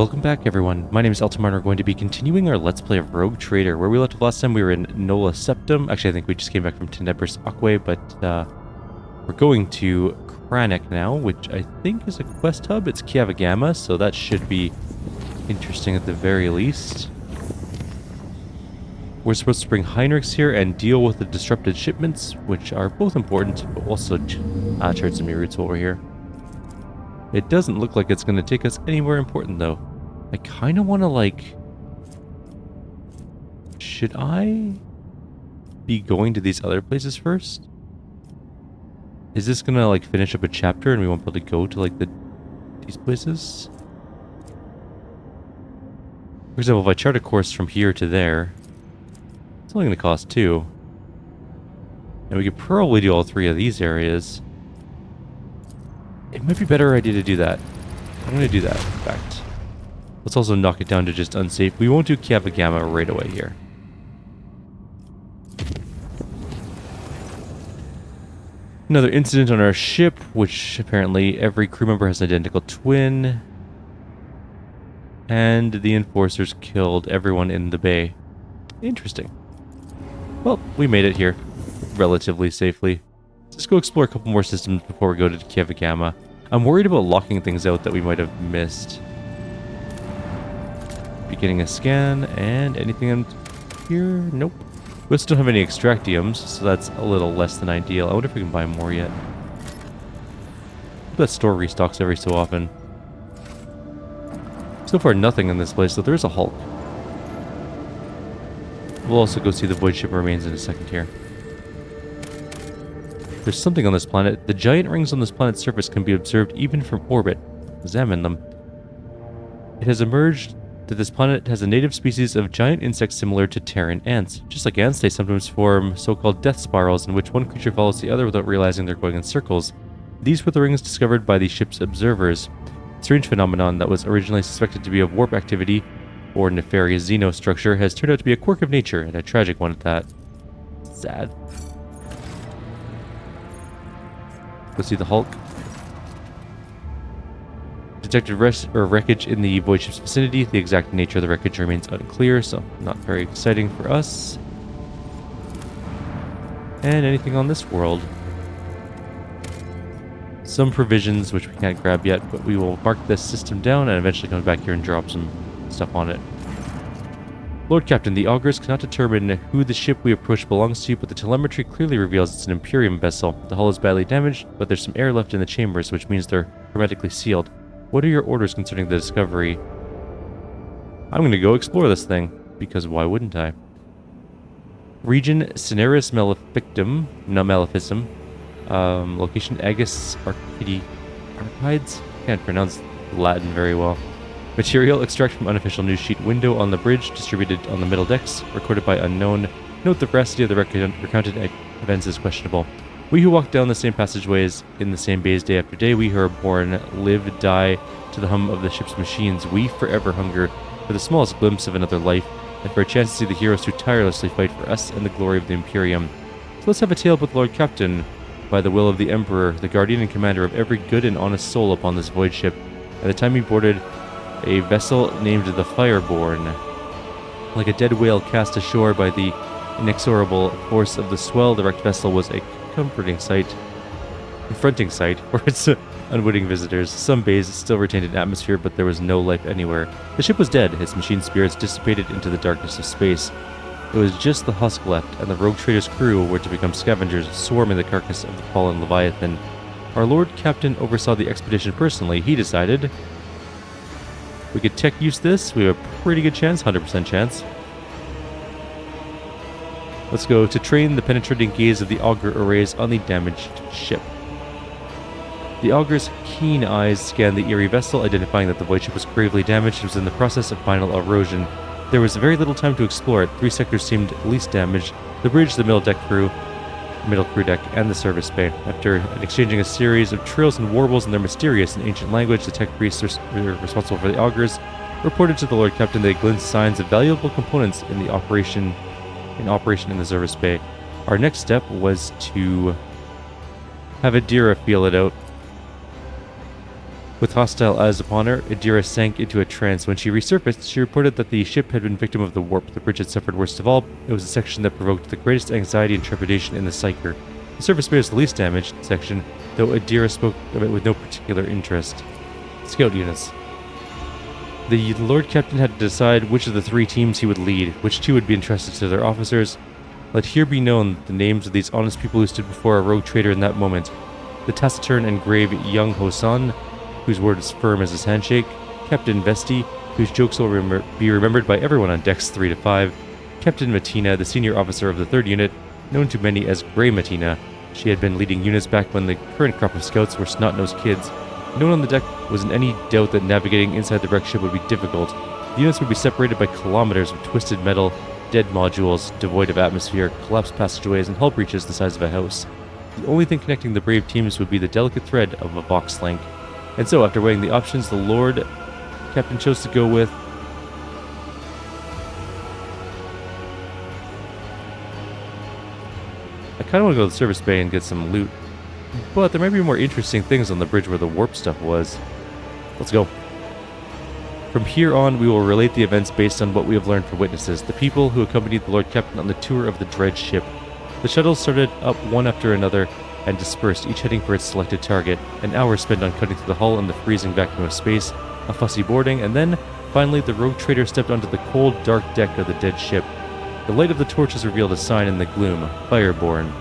Welcome back everyone, my name is Elton and we're going to be continuing our Let's Play of Rogue Trader. Where we left off last time we were in Nola Septum. Actually I think we just came back from Tenebris Aquae, but we're going to Kranek now, which I think is a quest hub. It's Kiavagama, so that should be interesting at the very least. We're supposed to bring Heinrichs here and deal with the disrupted shipments, which are both important, but also turn some new routes while we're here. It doesn't look like it's going to take us anywhere important, though. I kind of want to, like... Should I be going to these other places first? Is this going to, like, finish up a chapter and we won't be able to go to, like, these places? For example, if I chart a course from here to there, it's only going to cost 2. And we could probably do all 3 of these areas. It might be a better idea to do that. I'm going to do that, in fact. Let's also knock it down to just unsafe. We won't do Kiavagama right away here. Another incident on our ship, which apparently every crew member has an identical twin. And the enforcers killed everyone in the bay. Interesting. Well, we made it here relatively safely. Let's go explore a couple more systems before we go to Kiavagama. I'm worried about locking things out that we might have missed. Beginning a scan, and anything in here? Nope. We also don't have any extractiums, so that's a little less than ideal. I wonder if we can buy more yet. That store restocks every so often. So far nothing in this place, so there's a Hulk. We'll also go see the void ship remains in a second here. There's something on this planet. The giant rings on this planet's surface can be observed even from orbit. Examine them. It has emerged that this planet has a native species of giant insects similar to Terran ants. Just like ants, they sometimes form so-called death spirals in which one creature follows the other without realizing they're going in circles. These were the rings discovered by the ship's observers. A strange phenomenon that was originally suspected to be of warp activity or nefarious xenostructure has turned out to be a quirk of nature, and a tragic one at that. Sad. Go see the Hulk. Detected wreckage in the void ship's vicinity. The exact nature of the wreckage remains unclear, so not very exciting for us. And anything on this world? Some provisions which we can't grab yet, but we will mark this system down and eventually come back here and drop some stuff on it. Lord Captain, the augurs cannot determine who the ship we approach belongs to, but the telemetry clearly reveals it's an Imperium vessel. The hull is badly damaged, but there's some air left in the chambers, which means they're hermetically sealed. What are your orders concerning the discovery? I'm going to go explore this thing, because why wouldn't I? Region Cineris Maleficum. Location Agus Archides. Can't pronounce Latin very well. Material extract from unofficial news sheet. Window on the bridge, distributed on the middle decks, recorded by unknown. Note the veracity of the recounted events is questionable. We who walk down the same passageways in the same bays day after day, we who are born, live, die to the hum of the ship's machines, we forever hunger for the smallest glimpse of another life, and for a chance to see the heroes who tirelessly fight for us and the glory of the Imperium. So let's have a tale with Lord Captain. By the will of the Emperor, the guardian and commander of every good and honest soul upon this void ship, at the time he boarded a vessel named the Fireborn. Like a dead whale cast ashore by the inexorable force of the swell, the wrecked vessel was a confronting sight for its unwitting visitors. Some bays still retained an atmosphere, but there was no life anywhere. The ship was dead, its machine spirits dissipated into the darkness of space. It was just the husk left, and the rogue trader's crew were to become scavengers, swarming the carcass of the fallen Leviathan. Our Lord Captain oversaw the expedition personally. He decided we could tech use this. We have a pretty good chance, 100% chance. Let's go to train the penetrating gaze of the augur arrays on the damaged ship. The augur's keen eyes scanned the eerie vessel, identifying that the void ship was gravely damaged and was in the process of final erosion. There was very little time to explore it. 3 sectors seemed least damaged: the bridge, the middle crew deck, and the service bay. After exchanging a series of trills and warbles in their mysterious and ancient language, the tech priests responsible for the augurs reported to the Lord Captain they glimpsed signs of valuable components in operation in the service bay. Our next step was to have Adira feel it out. With hostile eyes upon her, Adira sank into a trance. When she resurfaced, she reported that the ship had been victim of the warp. The bridge had suffered worst of all. It was the section that provoked the greatest anxiety and trepidation in the Psyker. The surface bears the least damaged section, though Adira spoke of it with no particular interest. Scout units. The Lord Captain had to decide which of the 3 teams he would lead, which 2 would be entrusted to their officers. Let here be known the names of these honest people who stood before a rogue trader in that moment. The taciturn and grave young Hosan, whose word is firm as his handshake, Captain Vesti, whose jokes will be remembered by everyone on decks 3 to 5, Captain Matina, the senior officer of the 3rd unit, known to many as Grey Matina. She had been leading units back when the current crop of scouts were snot-nosed kids. No one on the deck was in any doubt that navigating inside the wreck ship would be difficult. The units would be separated by kilometers of twisted metal, dead modules, devoid of atmosphere, collapsed passageways, and hull breaches the size of a house. The only thing connecting the brave teams would be the delicate thread of a Vox link. And so, after weighing the options, the Lord Captain chose to go with I kind of want to go to the service bay and get some loot, but there might be more interesting things on the bridge where the warp stuff was. Let's go. From here on, we will relate the events based on what we have learned from witnesses, the people who accompanied the Lord Captain on the tour of the Dread ship. The shuttles started up one after another and dispersed, each heading for its selected target. An hour spent on cutting through the hull in the freezing vacuum of space, a fussy boarding, and then, finally, the rogue trader stepped onto the cold, dark deck of the dead ship. The light of the torches revealed a sign in the gloom, Fireborn.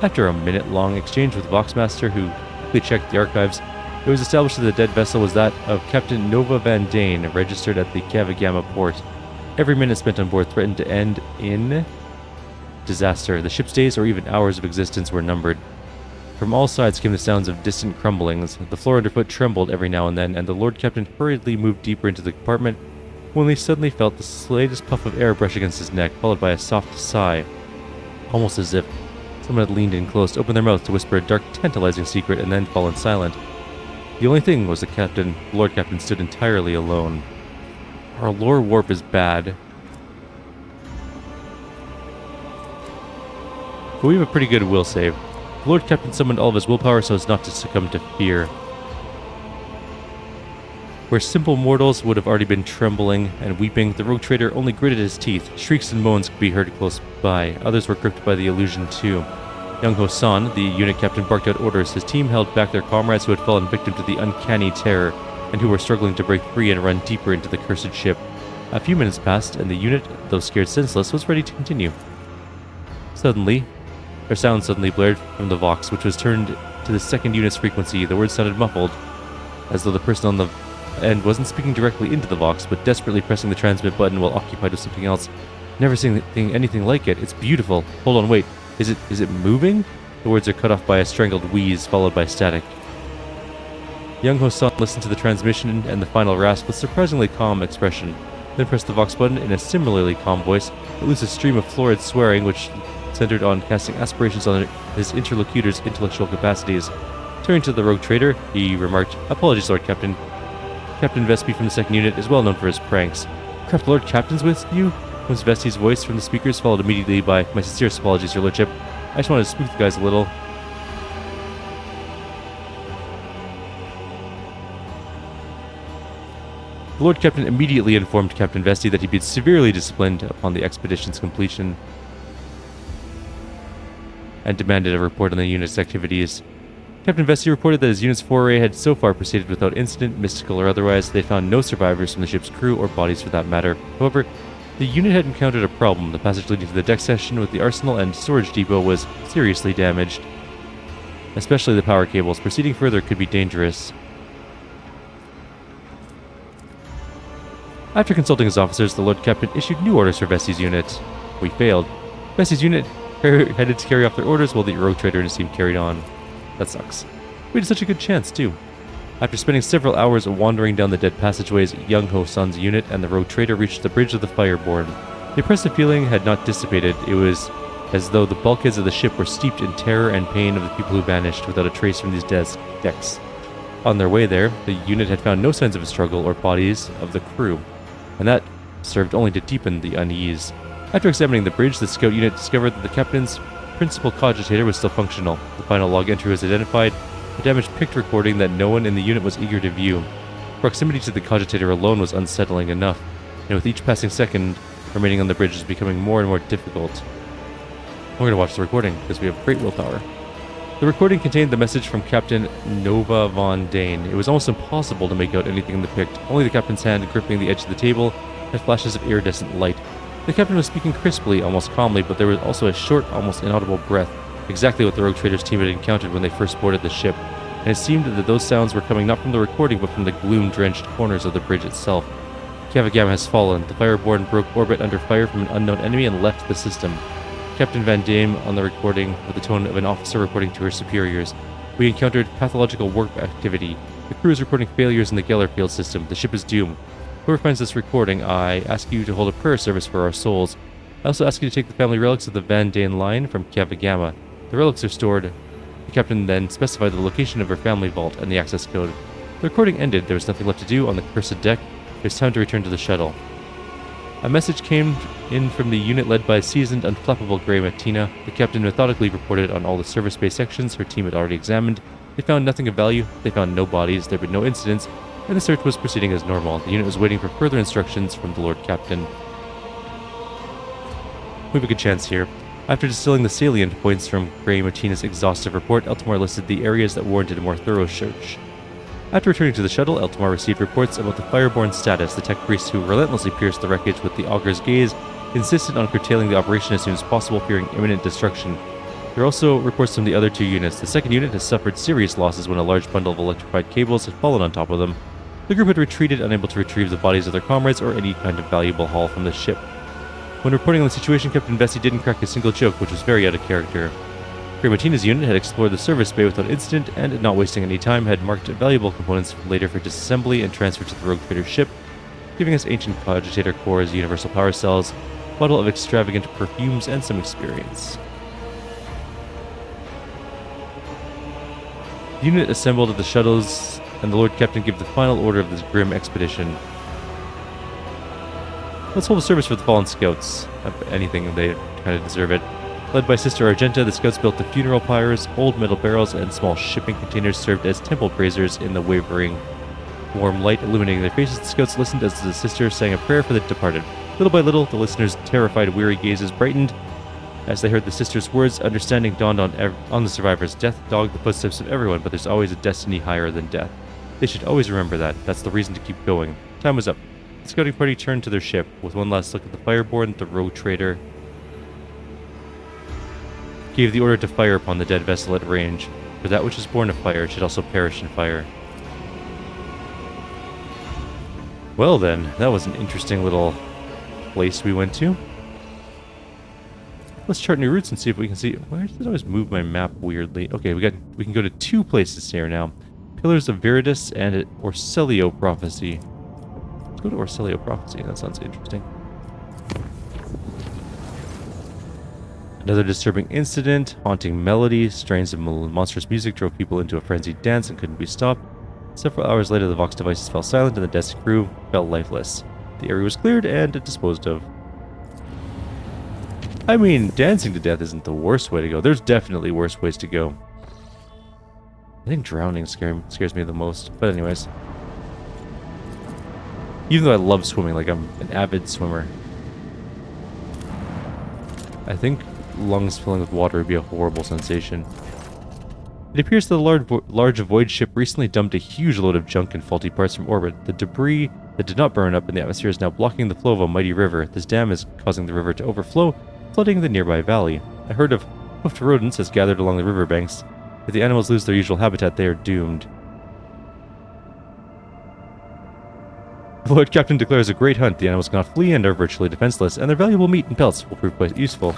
After a minute-long exchange with Voxmaster, who quickly checked the archives, it was established that the dead vessel was that of Captain Nova Van Dane, registered at the Kavagama port. Every minute spent on board threatened to end in disaster. The ship's days or even hours of existence were numbered. From all sides came the sounds of distant crumblings. The floor underfoot trembled every now and then, and the Lord Captain hurriedly moved deeper into the compartment when he suddenly felt the slightest puff of air brush against his neck, followed by a soft sigh, almost as if someone had leaned in close to open their mouth to whisper a dark, tantalizing secret and then fallen silent. The only thing was the Lord Captain stood entirely alone. Our lore warp is bad, but we have a pretty good will save. The Lord Captain summoned all of his willpower so as not to succumb to fear. Where simple mortals would have already been trembling and weeping, the rogue trader only gritted his teeth. Shrieks and moans could be heard close by. Others were gripped by the illusion too. Young Hosan, the unit captain, barked out orders. His team held back their comrades who had fallen victim to the uncanny terror, and who were struggling to break free and run deeper into the cursed ship. A few minutes passed, and the unit, though scared senseless, was ready to continue. Sound suddenly blared from the Vox, which was turned to the 2nd unit's frequency. The words sounded muffled, as though the person on the end wasn't speaking directly into the Vox, but desperately pressing the transmit button while occupied with something else. Never seen anything like it. It's beautiful. Hold on, wait. Is it moving? The words are cut off by a strangled wheeze, followed by static. Young Hosan listened to the transmission and the final rasp with surprisingly calm expression, then pressed the Vox button in a similarly calm voice. It loosed a stream of florid swearing, which centered on casting aspirations on his interlocutor's intellectual capacities. Turning to the rogue trader, he remarked, "Apologies, Lord Captain. Captain Vespi from the 2nd unit is well known for his pranks." "Crap, Lord Captain's with you?" was Vesti's voice from the speakers, followed immediately by, "My sincerest apologies, Your Lordship. I just wanted to spook the guys a little." The Lord Captain immediately informed Captain Vesti that he'd be severely disciplined upon the expedition's completion, and demanded a report on the unit's activities. Captain Vesti reported that his unit's foray had so far proceeded without incident, mystical or otherwise. They found no survivors from the ship's crew, or bodies for that matter. However, the unit had encountered a problem. The passage leading to the deck section with the arsenal and storage depot was seriously damaged, especially the power cables. Proceeding further could be dangerous. After consulting his officers, the Lord Captain issued new orders for Vesti's unit. We failed. Vesti's unit headed to carry off their orders while the rogue trader and his team carried on. That sucks. We had such a good chance, too. After spending several hours wandering down the dead passageways, Young Ho-san's unit and the rogue trader reached the bridge of the Fireborn. The oppressive feeling had not dissipated. It was as though the bulkheads of the ship were steeped in terror and pain of the people who vanished without a trace from these decks. On their way there, the unit had found no signs of a struggle or bodies of the crew, and that served only to deepen the unease. After examining the bridge, the scout unit discovered that the captain's principal cogitator was still functional. The final log entry was identified. a damaged picked recording that no one in the unit was eager to view. Proximity to the cogitator alone was unsettling enough, and with each passing second remaining on the bridge was becoming more and more difficult. We're going to watch the recording, because we have great willpower. The recording contained the message from Captain Nova von Dane. It was almost impossible to make out anything in the pict, only the captain's hand gripping the edge of the table and flashes of iridescent light. The captain was speaking crisply, almost calmly, but there was also a short, almost inaudible breath, exactly what the rogue trader's team had encountered when they first boarded the ship, and it seemed that those sounds were coming not from the recording but from the gloom-drenched corners of the bridge itself. Kavagama has fallen. The Fireborn broke orbit under fire from an unknown enemy and left the system. Captain Van Dame on the recording with the tone of an officer reporting to her superiors. We encountered pathological warp activity. The crew is reporting failures in the Geller field system. The ship is doomed. Whoever finds this recording, I ask you to hold a prayer service for our souls. I also ask you to take the family relics of the Van Dane line from Kavagama. The relics are stored. The captain then specified the location of her family vault and the access code. The recording ended. There was nothing left to do on the cursed deck. It was time to return to the shuttle. A message came in from the unit led by seasoned, unflappable Grey Matina. The captain methodically reported on all the service bay sections her team had already examined. They found nothing of value, they found no bodies, there had been no incidents, and the search was proceeding as normal. The unit was waiting for further instructions from the Lord Captain. We have a good chance here. After distilling the salient points from Grey Matina's exhaustive report, Eltimore listed the areas that warranted a more thorough search. After returning to the shuttle, Eltimore received reports about the Fireborn status. The tech priests who relentlessly pierced the wreckage with the Augur's gaze insisted on curtailing the operation as soon as possible, fearing imminent destruction. There are also reports from the other two units. The second unit has suffered serious losses when a large bundle of electrified cables had fallen on top of them. The group had retreated, unable to retrieve the bodies of their comrades or any kind of valuable haul from the ship. When reporting on the situation, Captain Vesey didn't crack a single joke, which was very out of character. Grey Matina's unit had explored the service bay without incident and, not wasting any time, had marked valuable components later for disassembly and transfer to the rogue trader's ship, giving us ancient cogitator cores, universal power cells, a bottle of extravagant perfumes, and some experience. The unit assembled at the shuttles, and the Lord Captain gave the final order of this grim expedition. Let's hold a service for the fallen scouts. If anything, they kind of deserve it. Led by Sister Argenta, the scouts built the funeral pyres. Old metal barrels and small shipping containers served as temple braziers in the wavering, warm light illuminating their faces. The scouts listened as the sister sang a prayer for the departed. Little by little, the listeners' terrified, weary gazes brightened as they heard the sister's words. Understanding dawned on the survivors. Death dogged the footsteps of everyone, but there's always a destiny higher than death. They should always remember that. That's the reason to keep going. Time was up. The scouting party turned to their ship. With one last look at the Fireborn, the rogue trader gave the order to fire upon the dead vessel at range, for that which is born of fire should also perish in fire. Well then, that was an interesting little place we went to. Let's chart new routes and see if we can see... Why does it always move my map weirdly? Okay, we can go to two places here now. Pillars of Viridis and Orsellio Prophecy. Let's go to Orsellio Prophecy, that sounds interesting. Another disturbing incident, haunting melody, strains of monstrous music drove people into a frenzied dance and couldn't be stopped. Several hours later, the Vox devices fell silent and the desk crew fell lifeless. The area was cleared and disposed of. I mean, dancing to death isn't the worst way to go. There's definitely worse ways to go. I think drowning scares me the most. But anyways. Even though I love swimming, like I'm an avid swimmer, I think lungs filling with water would be a horrible sensation. It appears that the large void ship recently dumped a huge load of junk and faulty parts from orbit. The debris that did not burn up in the atmosphere is now blocking the flow of a mighty river. This dam is causing the river to overflow, flooding the nearby valley. A herd of hoofed rodents has gathered along the riverbanks. If the animals lose their usual habitat, they are doomed. The Lord Captain declares a great hunt. The animals cannot flee and are virtually defenseless, and their valuable meat and pelts will prove quite useful.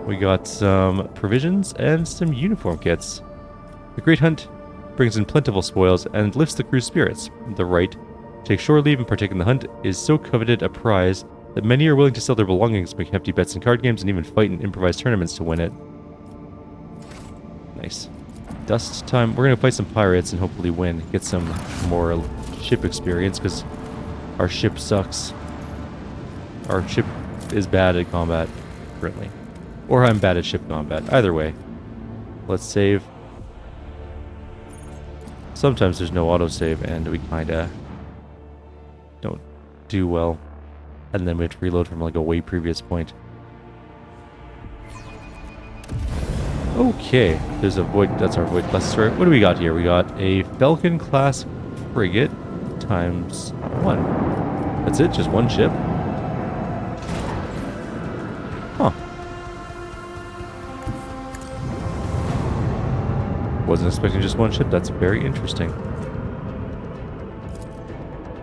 We got some provisions and some uniform kits. The Great Hunt brings in plentiful spoils and lifts the crew's spirits. The right to take shore leave and partake in the hunt is so coveted a prize that many are willing to sell their belongings, make hefty bets in card games, and even fight in improvised tournaments to win it. Nice. Dust time. We're going to fight some pirates and hopefully win. Get some more ship experience, because our ship sucks. Our ship is bad at combat, currently. Or I'm bad at ship combat. Either way. Let's save. sometimes there's no autosave and we kinda don't do well. And then we have to reload from like a way previous point. Okay, there's a void. That's our void cluster. What do we got here? We got a Falcon class frigate times 1. That's it? Just one ship? Huh. Wasn't expecting just one ship. That's very interesting.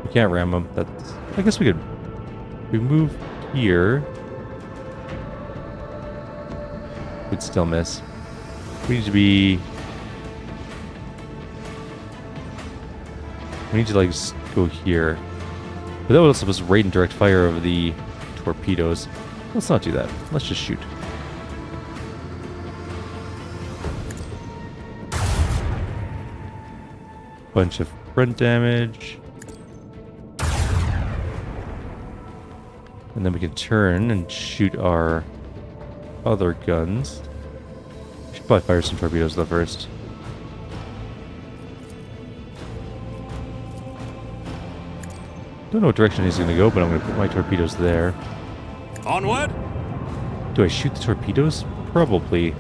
We can't ram them. That's... I guess we could... We move here. We'd still miss. We need to be... We need to, like, go here. But that would also put us right in direct fire of the torpedoes. Let's not do that. Let's just shoot. Bunch of front damage. And then we can turn and shoot our other guns. We should probably fire some torpedoes though first. Don't know what direction he's going to go, but I'm going to put my torpedoes there. Onward! Do I shoot the torpedoes? Probably.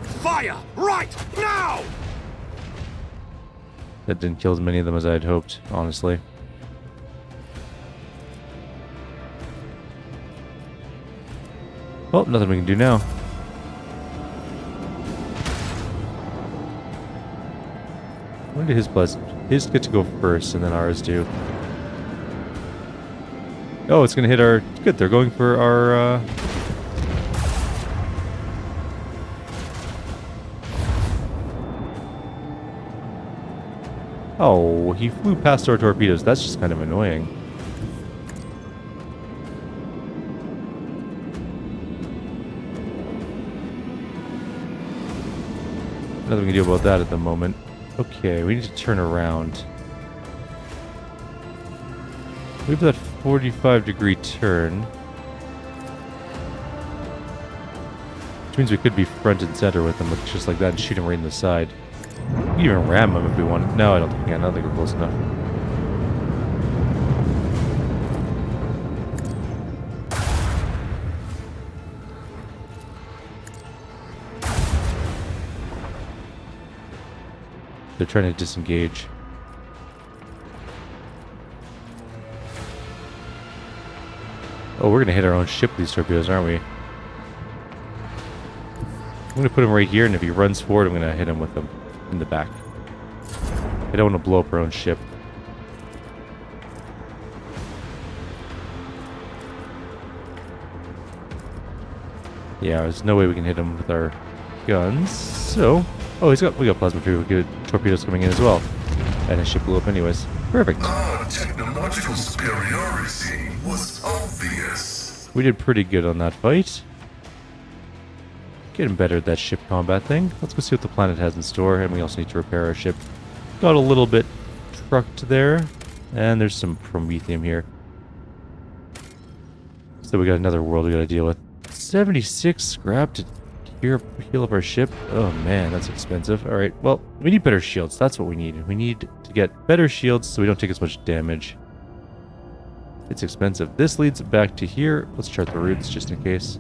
Fire! Right now! That didn't kill as many of them as I had hoped, honestly. Well, nothing we can do now. When did his get to go first, and then ours do? Oh, it's gonna hit our... Good, they're going for our... Oh, he flew past our torpedoes. That's just kind of annoying. Nothing we can do about that at the moment. Okay, we need to turn around. We have that 45-degree turn. Which means we could be front and center with them, just like that, and shoot him right in the side. We can even ram him if we wanted. No, I don't think we can. I don't think we're close enough. They're trying to disengage. Oh, we're gonna hit our own ship with these torpedoes, aren't we? I'm gonna put him right here, and if he runs forward, I'm gonna hit him with them in the back. I don't want to blow up our own ship. Yeah, there's no way we can hit him with our guns. So, oh, we got plasma torpedoes coming in as well, and his ship blew up anyways. Perfect. Our technological superiority was obvious. We did pretty good on that fight. Getting better at that ship combat thing. Let's go see what the planet has in store, and we also need to repair our ship. Got a little bit trucked there, and there's some promethium here. So we got another world we gotta deal with. 76 scrap to heal up our ship. Oh man, that's expensive. Alright, well, we need better shields. That's what we need. We need to get better shields so we don't take as much damage. It's expensive. This leads back to here. Let's chart the routes just in case.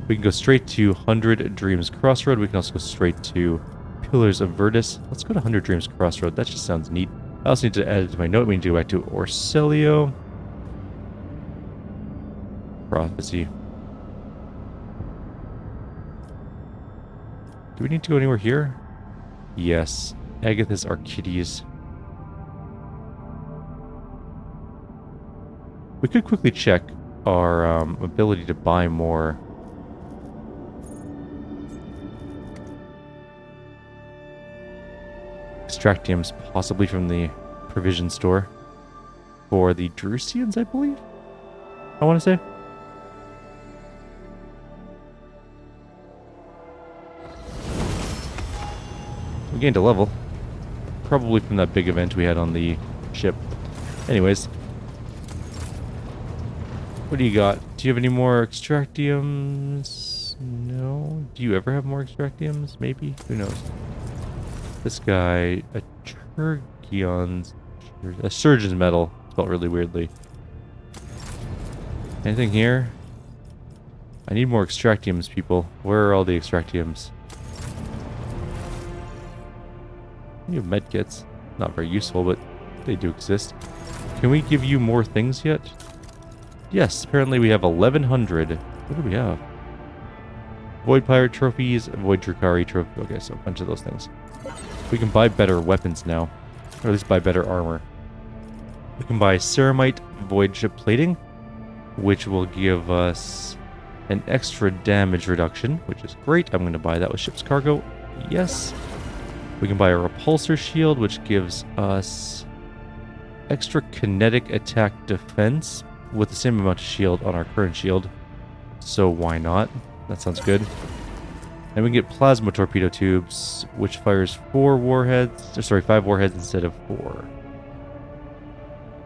We can go straight to 100 Dreams Crossroad. We can also go straight to Pillars of Verdus. Let's go to 100 Dreams Crossroad. That just sounds neat. I also need to add it to my note. We need to go back to Orsellio Prophecy. Do we need to go anywhere here? Yes. Agatha's Arcades. We could quickly check our ability to buy more. Extractiums, possibly from the provision store. For the Drusians, I believe? I want to say. We gained a level. Probably from that big event we had on the ship. Anyways. What do you got? Do you have any more extractiums? No. Do you ever have more extractiums? Maybe? Who knows? This guy, a surgeon's medal, spelled really weirdly. Anything here? I need more extractiums, people. Where are all the extractiums? You have medkits. Not very useful, but they do exist. Can we give you more things yet? Yes, apparently we have 1,100. What do we have? Void Pirate trophies, Void Drukari trophy. Okay, so a bunch of those things. We can buy better weapons now. Or at least buy better armor. We can buy Ceramite Void Ship Plating, which will give us an extra damage reduction, which is great. I'm going to buy that with ship's cargo. Yes. We can buy a repulsor shield, which gives us extra kinetic attack defense with the same amount of shield on our current shield. So why not? That sounds good. And we can get plasma torpedo tubes, which fires 5 warheads instead of 4.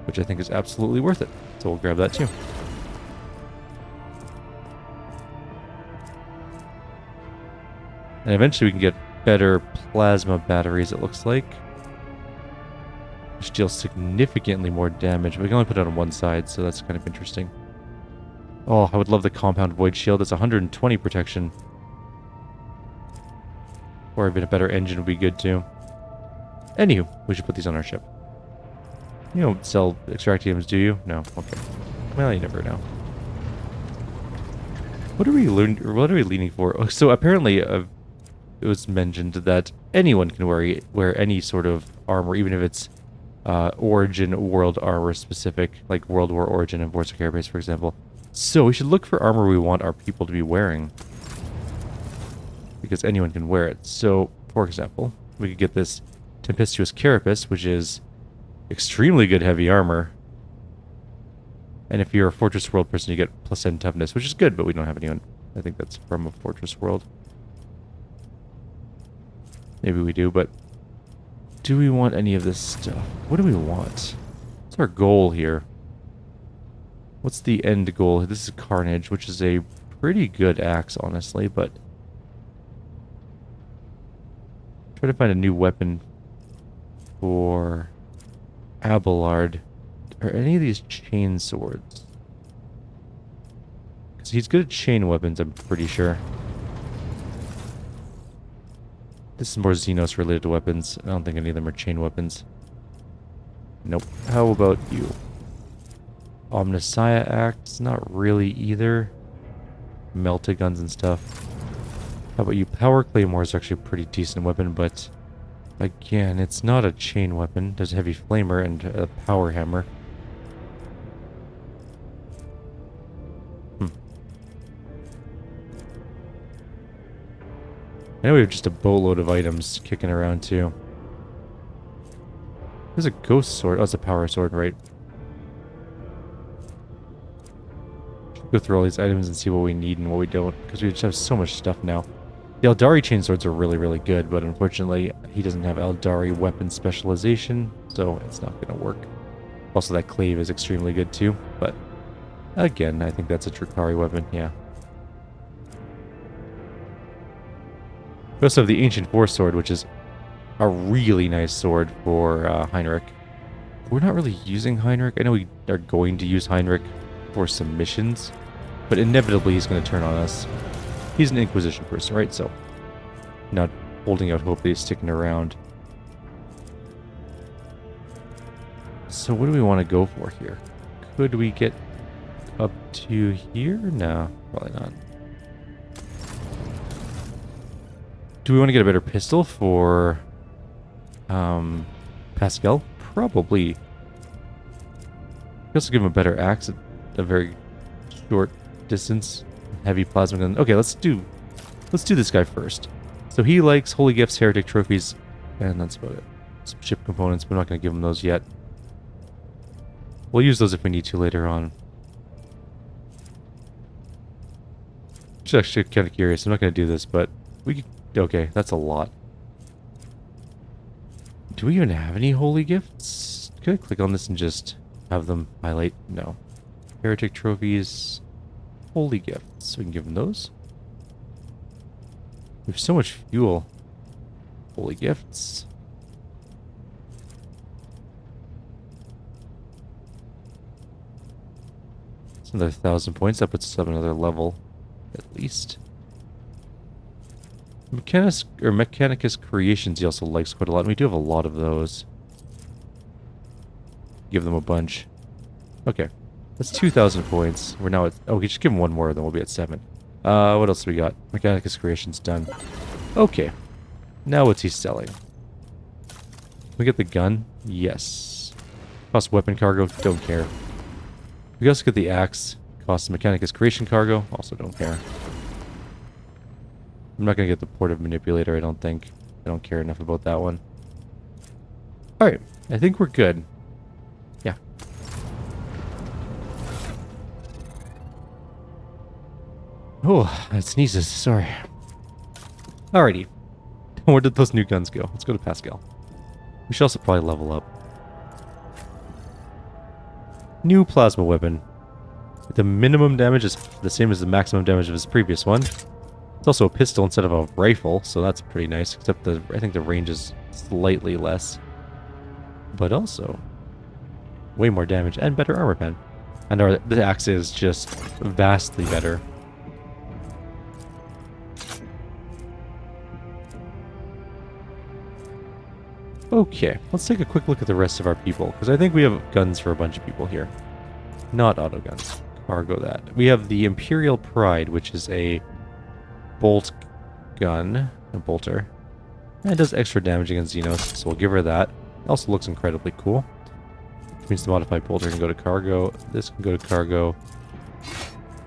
Which I think is absolutely worth it. So we'll grab that too. And eventually we can get better plasma batteries, it looks like. Which deal significantly more damage. We can only put it on one side, so that's kind of interesting. Oh, I would love the compound void shield. It's 120 protection. Or even a better engine would be good too. Anywho, we should put these on our ship. You don't sell extractiums, do you? No. Okay. Well, you never know. What are we leaning for? Oh, so apparently, it was mentioned that anyone can wear any sort of armor, even if it's Origin World armor specific, like World War Origin and Vorsa Carapace, for example. So we should look for armor we want our people to be wearing, because anyone can wear it. So, for example, we could get this Tempestuous Carapace, which is extremely good heavy armor. And if you're a Fortress World person, you get +10 toughness, which is good, but we don't have anyone. I think that's from a Fortress World. Maybe we do, but do we want any of this stuff? What do we want? What's our goal here? What's the end goal? This is Carnage, which is a pretty good axe, honestly, but try to find a new weapon for Abelard. Are any of these chain swords? Because he's good at chain weapons, I'm pretty sure. This is more Xenos related to weapons. I don't think any of them are chain weapons. Nope. How about you? Omnissiah axe? Not really either. Melta guns and stuff. How about you? Power Claymore is actually a pretty decent weapon, but again, it's not a chain weapon. There's a heavy flamer and a power hammer. I know we have just a boatload of items kicking around too. There's a ghost sword. Oh, it's a power sword, right? Go through all these items and see what we need and what we don't, because we just have so much stuff now. The Eldari chainswords are really, really good, but unfortunately, he doesn't have Eldari weapon specialization, so it's not going to work. Also, that clave is extremely good too, but again, I think that's a Drukari weapon, yeah. We also have the Ancient Force Sword, which is a really nice sword for Heinrich. We're not really using Heinrich. I know we are going to use Heinrich for some missions, but inevitably he's going to turn on us. He's an Inquisition person, right? So, not holding out hope that he's sticking around. So what do we want to go for here? Could we get up to here? No, probably not. Do we want to get a better pistol for Pascal? Probably. We also give him a better axe at a very short distance. Heavy plasma gun. Okay, let's do this guy first. So he likes Holy Gifts, Heretic Trophies, and that's about it. Some ship components, but we're not going to give him those yet. We'll use those if we need to later on. Just actually kind of curious. I'm not going to do this, but we could... Okay, that's a lot. Do we even have any holy gifts? Could I click on this and just have them highlight? No. Heretic trophies. Holy gifts. So we can give them those. We have so much fuel. Holy gifts. It's another 1,000 points. That puts us up another level, at least. Mechanicus Creations he also likes quite a lot. And we do have a lot of those. Give them a bunch. Okay. That's 2,000 points. We're now at... Oh, we just give him one more, then we'll be at 7. What else do we got? Mechanicus Creations done. Okay. Now what's he selling? Can we get the gun? Yes. Cost weapon cargo? Don't care. We also get the axe. Cost Mechanicus Creation cargo? Also don't care. I'm not going to get the portive manipulator, I don't think. I don't care enough about that one. Alright. I think we're good. Yeah. Oh, that sneezes. Sorry. Alrighty. Where did those new guns go? Let's go to Pascal. We should also probably level up. New plasma weapon. The minimum damage is the same as the maximum damage of his previous one. It's also a pistol instead of a rifle, so that's pretty nice. Except I think the range is slightly less. But also, way more damage and better armor pen. And the axe is just vastly better. Okay, let's take a quick look at the rest of our people, because I think we have guns for a bunch of people here. Not auto guns. Cargo that. We have the Imperial Pride, which is a bolt gun, a bolter. And it does extra damage against Xenos, so we'll give her that. It also looks incredibly cool. Which means the modified bolter can go to cargo. This can go to cargo.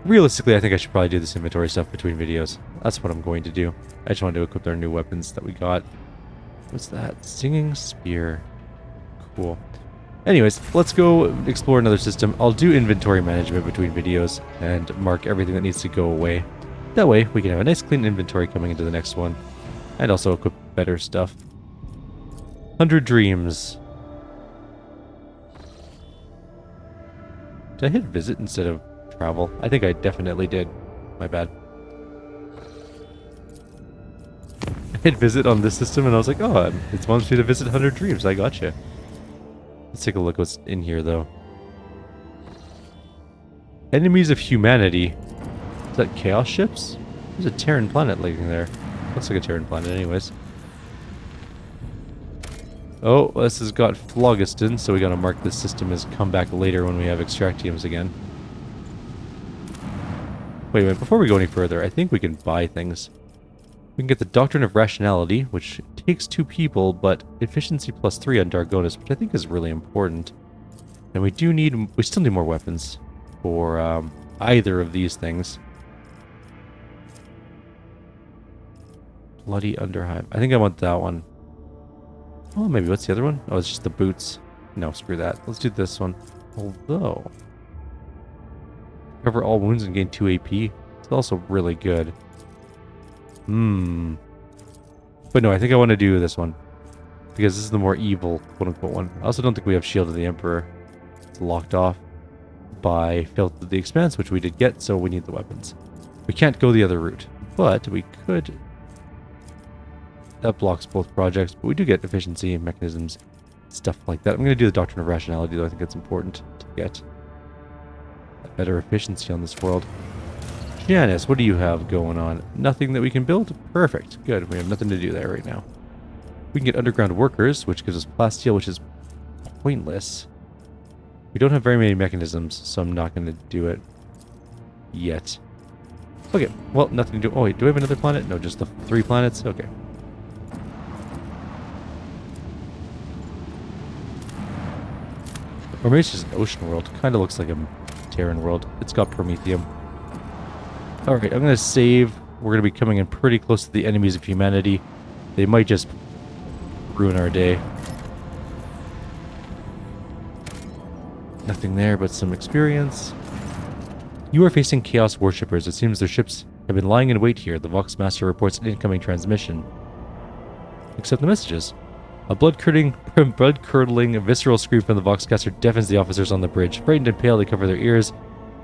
Realistically, I think I should probably do this inventory stuff between videos. That's what I'm going to do. I just want to equip our new weapons that we got. What's that? Singing Spear. Cool. Anyways, let's go explore another system. I'll do inventory management between videos and mark everything that needs to go away. That way, we can have a nice clean inventory coming into the next one. And also equip better stuff. 100 Dreams. Did I hit visit instead of travel? I think I definitely did. My bad. I hit visit on this system and I was like, oh, it wants me to visit 100 Dreams. I gotcha. Let's take a look what's in here, though. Enemies of Humanity. Is that Chaos Ships? There's a Terran planet living there. Looks like a Terran planet anyways. Oh, this has got Phlogiston, so we gotta mark this system as come back later when we have Extractiums again. Wait, before we go any further, I think we can buy things. We can get the Doctrine of Rationality, which takes 2 people, but efficiency +3 on Dargonis, which I think is really important. And we still need more weapons for either of these things. Bloody Underhive. I think I want that one. Oh, maybe what's the other one? Oh, it's just the boots. No, screw that. Let's do this one. Although, cover all wounds and gain 2 AP. It's also really good. But no, I think I want to do this one. Because this is the more evil, quote-unquote one. I also don't think we have Shield of the Emperor. It's locked off by Filth of the Expanse, which we did get, so we need the weapons. We can't go the other route. But we could... That blocks both projects, but we do get efficiency, mechanisms, stuff like that. I'm going to do the Doctrine of Rationality, though. I think it's important to get a better efficiency on this world. Janice, what do you have going on? Nothing that we can build? Perfect. Good. We have nothing to do there right now. We can get Underground Workers, which gives us plasteel, which is pointless. We don't have very many mechanisms, so I'm not going to do it yet. Okay. Well, nothing to do. Oh, wait. Do we have another planet? No, just the 3 planets? Okay. Or maybe it's just an ocean world. Kind of looks like a Terran world. It's got Promethium. Alright, I'm going to save. We're going to be coming in pretty close to the enemies of humanity. They might just ruin our day. Nothing there but some experience. You are facing Chaos Worshippers. It seems their ships have been lying in wait here. The Vox Master reports an incoming transmission. Accept the messages. A blood-curdling, visceral scream from the Voxcaster deafens the officers on the bridge. Frightened and pale, they cover their ears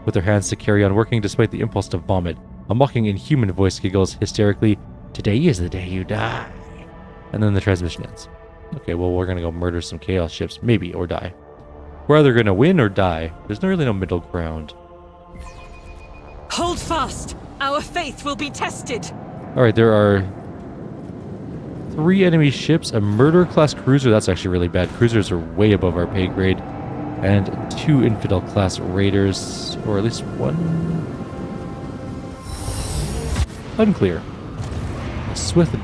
with their hands to carry on working despite the impulse to vomit. A mocking, inhuman voice giggles hysterically, "Today is the day you die." And then the transmission ends. Okay, well, we're gonna go murder some Chaos ships, maybe, or die. We're either gonna win or die. There's really no middle ground. Hold fast! Our faith will be tested! Alright, there are 3 enemy ships, a murder-class cruiser. That's actually really bad. Cruisers are way above our pay grade. And 2 infidel-class raiders, or at least 1... Unclear. A swift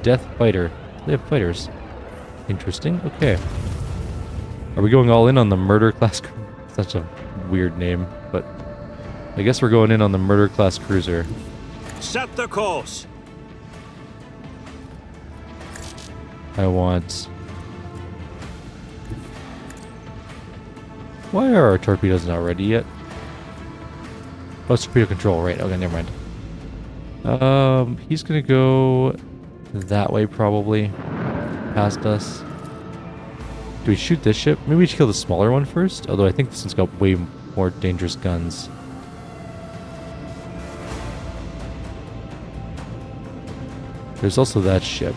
death fighter. They have fighters. Interesting. Okay. Are we going all in on the murder class? Such a weird name, but I guess we're going in on the murder class cruiser. Set the course. I want... Why are our torpedoes not ready yet? Oh, it's torpedo control, right. Okay, never mind. He's gonna go that way probably. Past us. Do we shoot this ship? Maybe we should kill the smaller one first? Although I think this one's got way more dangerous guns. There's also that ship.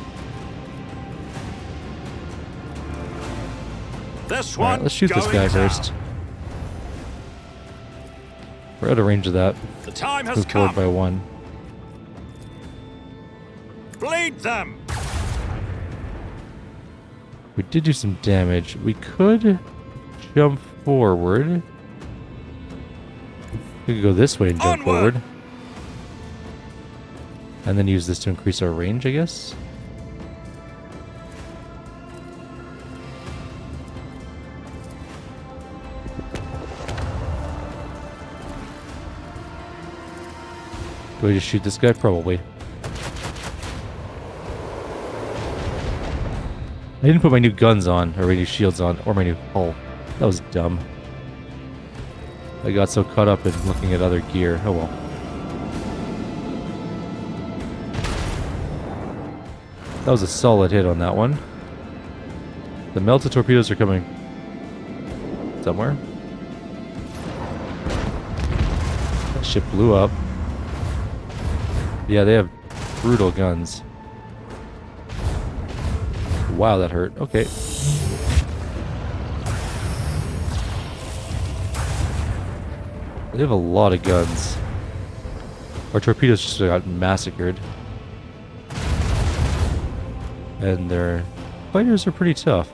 This Alright, one. let's shoot this guy first. We're out of range of that. The time has Move forward come. by 1. Bleed them. We did do some damage. We could jump forward. We could go this way and jump Onward. forward. And then use this to increase our range, I guess. Do we just shoot this guy? Probably. I didn't put my new guns on, or my new shields on, or my new hull. That was dumb. I got so caught up in looking at other gear. Oh well. That was a solid hit on that one. The melted torpedoes are coming somewhere. That ship blew up. Yeah, they have brutal guns. Wow, that hurt. Okay. They have a lot of guns. Our torpedoes just got massacred. And their fighters are pretty tough.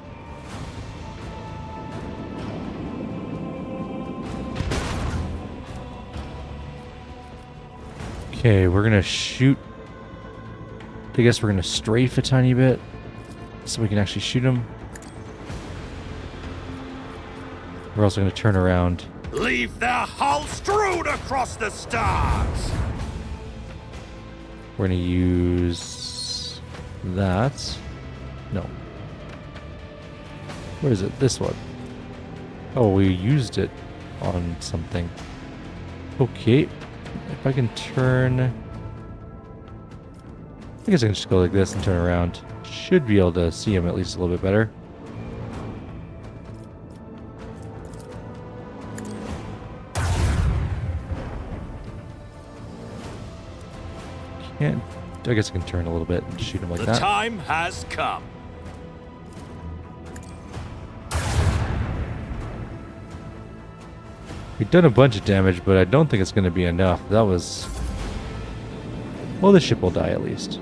Okay, we're gonna shoot. I guess we're gonna strafe a tiny bit so we can actually shoot them. We're also gonna turn around. Leave their hull strewn across the stars. We're gonna use that. No. Where is it? This one. Oh, we used it on something. Okay. If I can turn... I guess I can just go like this and turn around. Should be able to see him at least a little bit better. Can't... I guess I can turn a little bit and shoot him like The that. time has come. We've done a bunch of damage, but I don't think it's going to be enough. That was... Well, the ship will die at least.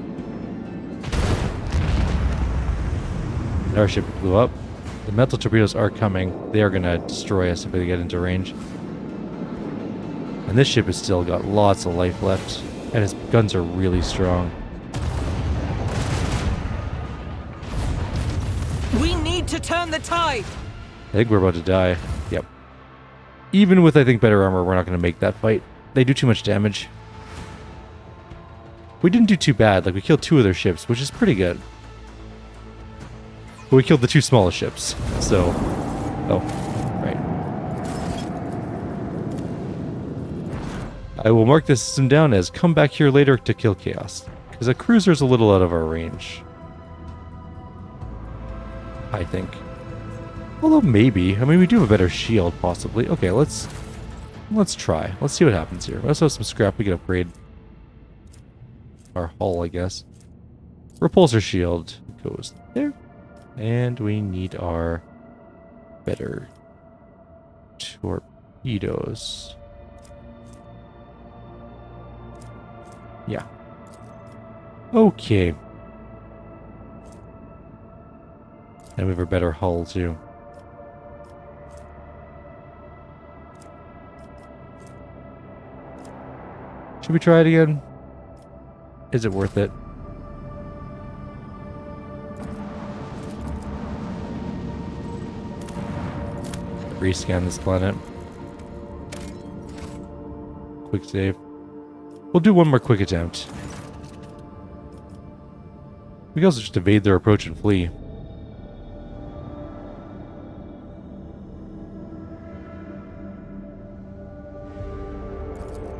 Our ship blew up. The metal torpedoes are coming. They are going to destroy us if they get into range. And this ship has still got lots of life left. And his guns are really strong. We need to turn the tide! I think we're about to die. Yep. Even with, I think, better armor, we're not going to make that fight. They do too much damage. We didn't do too bad. Like, we killed 2 of their ships, which is pretty good. But we killed the 2 smallest ships. So... Oh. Right. I will mark this system down as come back here later to kill Chaos. Because a cruiser's a little out of our range. I think. Although maybe. I mean, we do have a better shield, possibly. Okay, let's try. Let's see what happens here. We also have some scrap we can upgrade. Our hull, I guess. repulsor shield goes there. And we need our better torpedoes. Yeah. Okay. And we have a better hull too. Should we try it again? Is it worth it? Rescan this planet. Quick save. We'll do one more quick attempt. We can also just evade their approach and flee.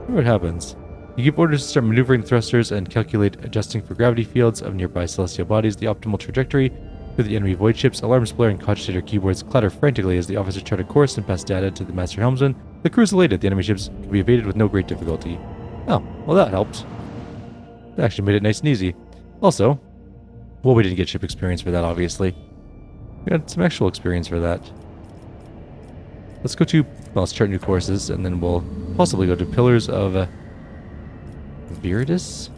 What happens? You give orders to start maneuvering thrusters and calculate adjusting for gravity fields of nearby celestial bodies, the optimal trajectory for the enemy void ships. Alarms blare and cogitator keyboards clatter frantically as the officers chart a course and pass data to the master helmsman. The crew is elated. The enemy ships can be evaded with no great difficulty. Oh, well that helped. That actually made it nice and easy. Also, well, we didn't get ship experience for that, obviously. We got some actual experience for that. Let's go to, well, let's chart new courses, and then we'll possibly go to Pillars of Viridis?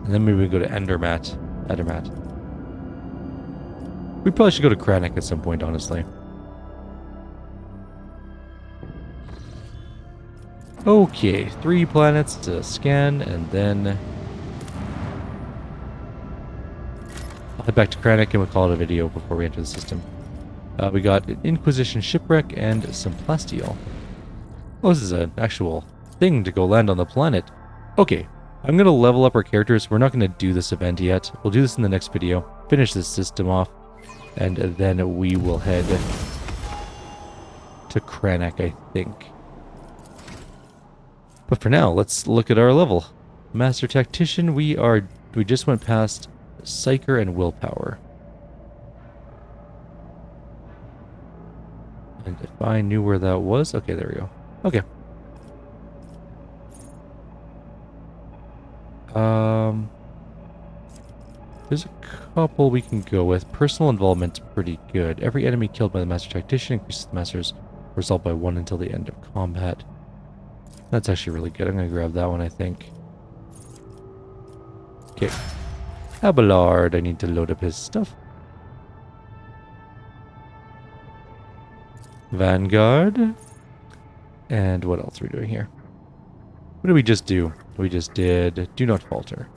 And then maybe we go to Endermat. We probably should go to Kranich at some point, honestly. Okay, 3 planets to scan, and then I'll head back to Kranich and we'll call it a video before we enter the system. We got an Inquisition shipwreck and some plasteel. Oh, this is an actual thing to go land on the planet. Okay, I'm going to level up our characters. We're not going to do this event yet. We'll do this in the next video. Finish this system off. And then we will head to Kranich, I think. But for now, let's look at our level. Master Tactician, we just went past Psyker and Willpower. And if I knew where that was... Okay, there we go. Okay. There's a couple we can go with. Personal involvement's pretty good. Every enemy killed by the Master Tactician increases the Master's result by 1 until the end of combat. That's actually really good. I'm going to grab that one, I think. Okay. Abelard, I need to load up his stuff. Vanguard. And what else are we doing here? What did we just do? We just did Do Not Falter.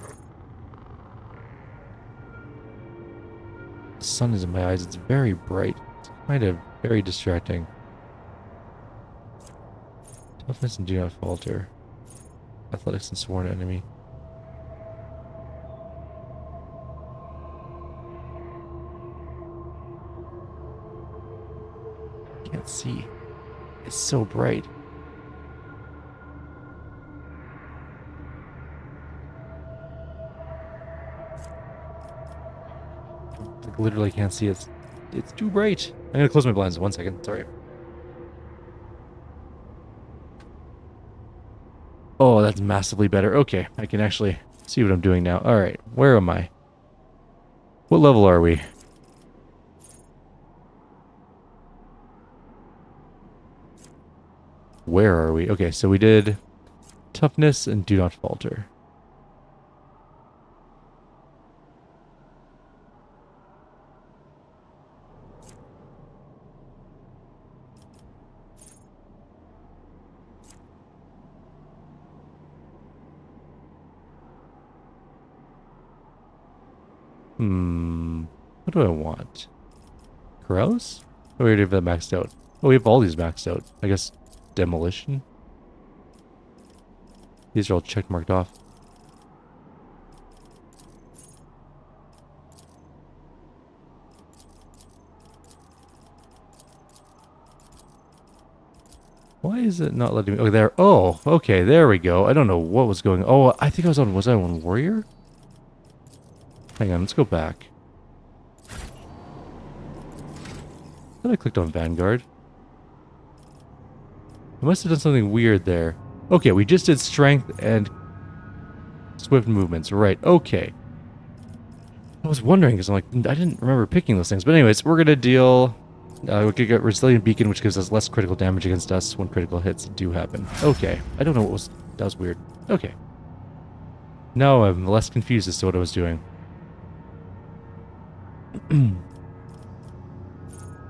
The sun is in my eyes. It's very bright. It's kind of very distracting. Toughness and Do Not Falter. Athletics and Sworn Enemy. Can't see. It's so bright. I literally can't see it. It's too bright. I'm gonna close my blinds 1 second. Sorry. Oh, that's massively better. Okay, I can actually see what I'm doing now. Alright, where am I? What level are we? Where are we? Okay, so we did Toughness and Do Not Falter. What do I want? Crows? Oh, we already have that maxed out. Oh, we have all these maxed out. I guess Demolition? These are all check marked off. Why is it not letting me... Oh, there. Oh, okay, there we go. I don't know what was going... Oh, I think I was on... Was I on Warrior? Hang on, let's go back. I thought I clicked on Vanguard. I must have done something weird there. Okay, we just did strength and swift movements. Right, okay. I was wondering because I'm like, I didn't remember picking those things. But anyways, we're going to deal... we could get Resilient Beacon, which gives us less critical damage against us when critical hits do happen. Okay. I don't know what was... That was weird. Okay. Now I'm less confused as to what I was doing.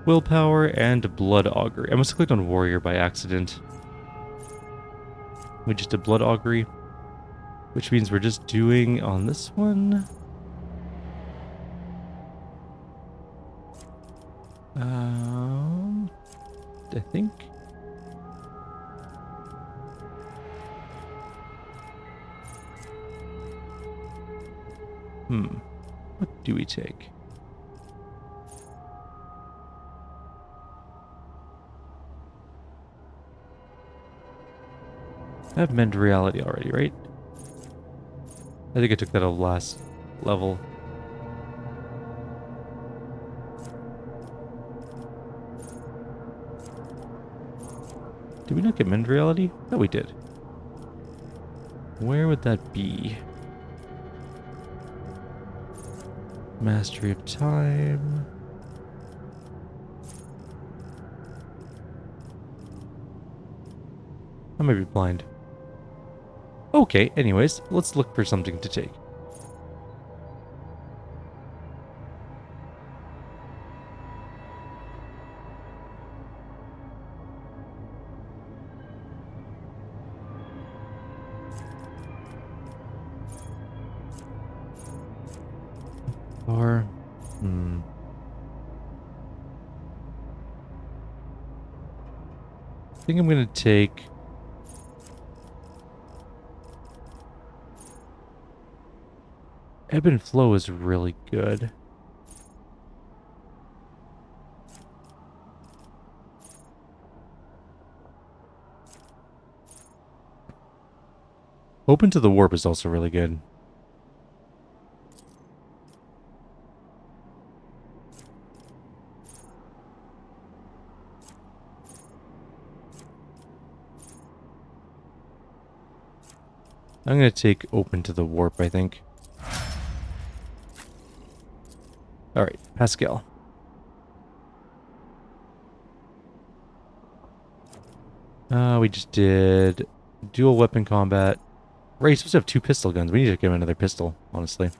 Willpower and Blood Augury. I must have clicked on Warrior by accident. We just did Blood Augury. Which means we're just doing on this one... I think. What do we take? I have Mend Reality already, right? I think I took that off last level. Did we not get Mend Reality? No, we did. Where would that be? Mastery of Time. I might be blind. Okay, anyways, let's look for something to take. Or, I think I'm going to take... Ebb and Flow is really good. Open to the Warp is also really good. I'm going to take Open to the Warp, I think. Alright, Pascal. We just did dual weapon combat. Right, he's supposed to have 2 pistol guns. We need to give him another pistol, honestly.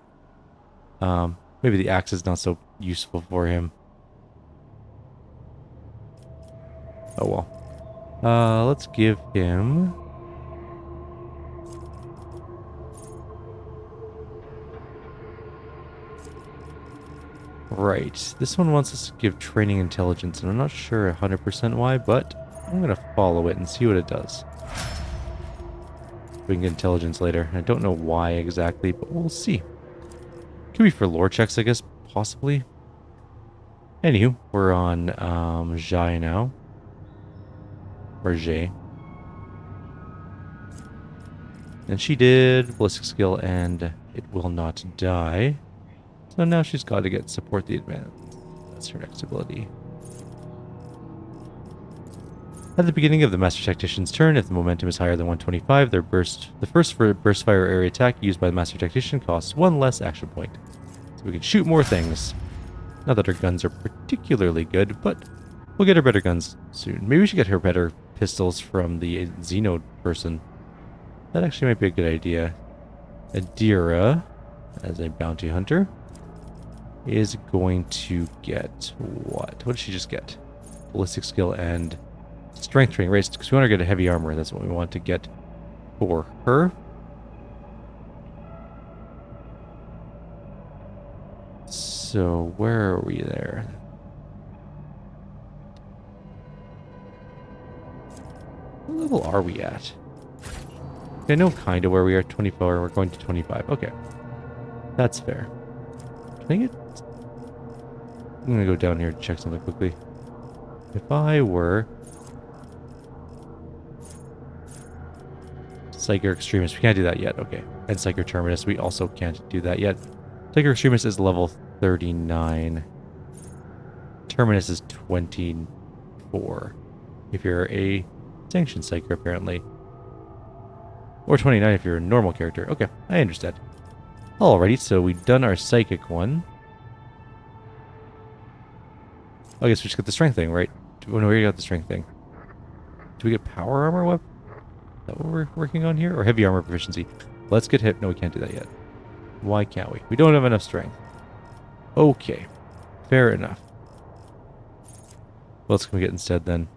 Maybe the axe is not so useful for him. Oh well. Let's give him... Right, this one wants us to give training intelligence, and I'm not sure 100% why, but I'm going to follow it and see what it does. We can get intelligence later. I don't know why exactly, but we'll see. Could be for lore checks, I guess, possibly. Anywho, we're on Jai now. Or Jay. And she did ballistic skill, and it will not die. So now she's got to get support the advance. That's her next ability. At the beginning of the Master Tactician's turn, if the momentum is higher than 125, the first burst fire area attack used by the Master Tactician costs 1 less action point. So we can shoot more things. Not that her guns are particularly good, but we'll get her better guns soon. Maybe we should get her better pistols from the Xenode person. That actually might be a good idea. Adira, as a bounty hunter, is going to get what? What did she just get? Ballistic skill and strength training, right? Because we want to get a heavy armor. That's what we want to get for her. So where are we there? What level are we at? I know kind of where we are. 24. We're going to 25. Okay, that's fair. Can I get... I'm going to go down here and check something quickly. If I were... Psyker Extremist. We can't do that yet. Okay. And Psyker Terminus. We also can't do that yet. Psyker Extremist is level 39. Terminus is 24. If you're a Sanctioned Psyker, apparently. Or 29 if you're a normal character. Okay, I understand. Alrighty, so we've done our Psychic one. I guess we just got the Strength thing, right? Oh, no, we already got the Strength thing. Do we get Power Armor weapon? Is that what we're working on here? Or Heavy Armor Proficiency? Let's get hit. No, we can't do that yet. Why can't we? We don't have enough Strength. Okay. Fair enough. What else can we get instead then?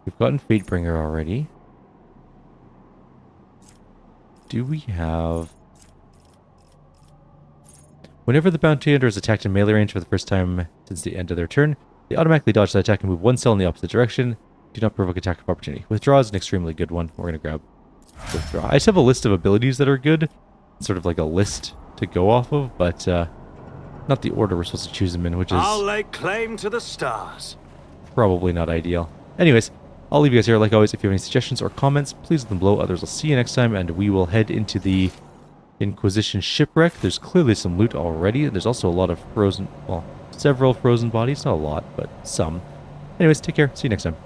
We've gotten Fatebringer already. Do we have... Whenever the bounty hunter is attacked in melee range for the first time since the end of their turn, they automatically dodge that attack and move one cell in the opposite direction. Do not provoke attack of opportunity. Withdraw is an extremely good one. We're going to grab Withdraw. I just have a list of abilities that are good. Sort of like a list to go off of, but not the order we're supposed to choose them in, which is... I'll lay claim to the stars. Probably not ideal. Anyways, I'll leave you guys here. Like always, if you have any suggestions or comments, please leave them below. Others will see you next time, and we will head into the Inquisition shipwreck. There's clearly some loot already. There's also a lot of frozen... Well, several frozen bodies. Not a lot, but some. Anyways, take care. See you next time.